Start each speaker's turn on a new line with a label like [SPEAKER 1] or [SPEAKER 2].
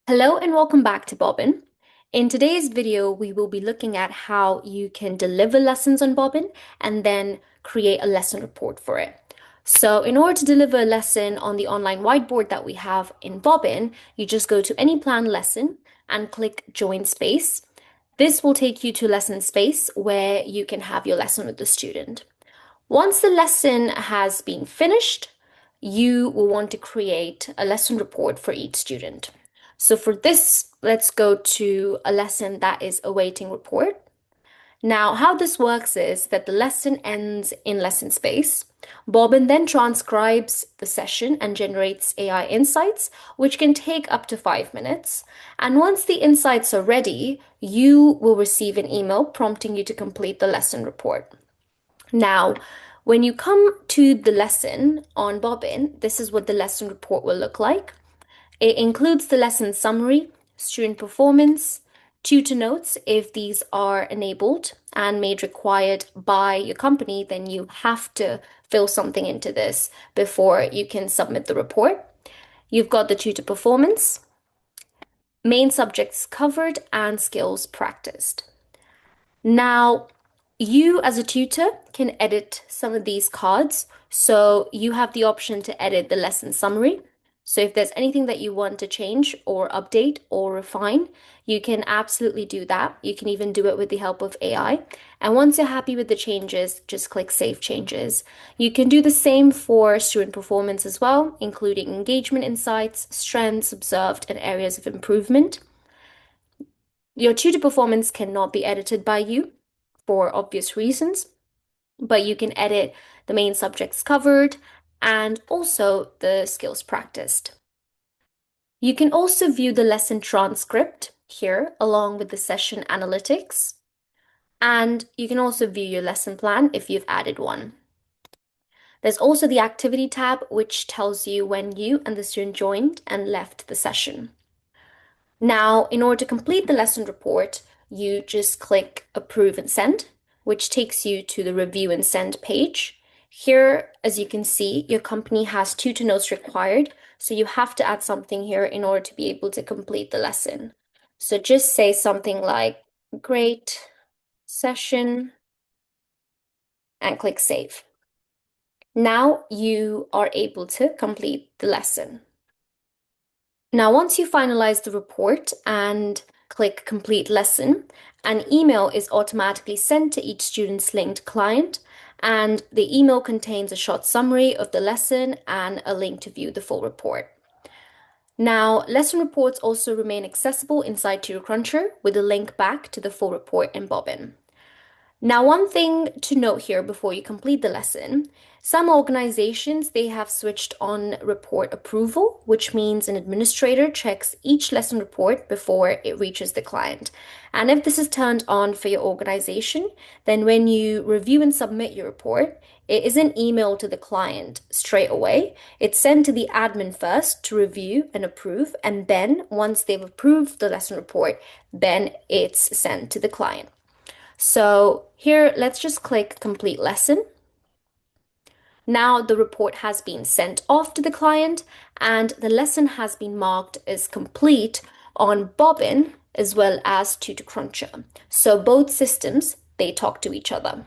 [SPEAKER 1] Hello and welcome back to Bobbin. In today's video, we will be looking at how you can deliver lessons on Bobbin and then create a lesson report for it. So in order to deliver a lesson on the online whiteboard that we have in Bobbin, you just go to any planned lesson and click Join Space. This will take you to lesson space where you can have your lesson with the student. Once the lesson has been finished, you will want to create a lesson report for each student. So for this, let's go to a lesson that is awaiting report. Now, how this works is that the lesson ends in lesson space. Bobbin then transcribes the session and generates AI insights, which can take up to 5 minutes. And once the insights are ready, you will receive an email prompting you to complete the lesson report. Now, when you come to the lesson on Bobbin, this is what the lesson report will look like. It includes the lesson summary, student performance, tutor notes if these are enabled and made required by your company, then you have to fill something into this before you can submit the report. You've got the tutor performance, main subjects covered, and skills practiced. Now, you as a tutor can edit some of these cards. So you have the option to edit the lesson summary. So if there's anything that you want to change or update or refine, you can absolutely do that. You can even do it with the help of AI. And once you're happy with the changes, just click Save Changes. You can do the same for student performance as well, including engagement insights, strengths observed, and areas of improvement. Your tutor performance cannot be edited by you for obvious reasons, but you can edit the main subjects covered and also the skills practiced. You can also view the lesson transcript here along with the session analytics, and you can also view your lesson plan if you've added one. There's also the activity tab, which tells you when you and the student joined and left the session. Now, in order to complete the lesson report, you just click Approve and Send, which takes you to the Review and Send page. Here, as you can see, your company has tutor notes required, so you have to add something here in order to be able to complete the lesson. So just say something like, great session, and click Save. Now you are able to complete the lesson. Now, once you finalize the report and click Complete Lesson, an email is automatically sent to each student's linked client, and the email contains a short summary of the lesson and a link to view the full report. Now, lesson reports also remain accessible inside Tutor Cruncher with a link back to the full report in Bobbin. Now, one thing to note here before you complete the lesson, some organizations, they have switched on report approval, which means an administrator checks each lesson report before it reaches the client. And if this is turned on for your organization, then when you review and submit your report, it isn't emailed to the client straight away. It's sent to the admin first to review and approve, and then once they've approved the lesson report, then it's sent to the client. So here, let's just click Complete Lesson. Now the report has been sent off to the client and the lesson has been marked as complete on Bobbin as well as Tutor Cruncher. So both systems, they talk to each other.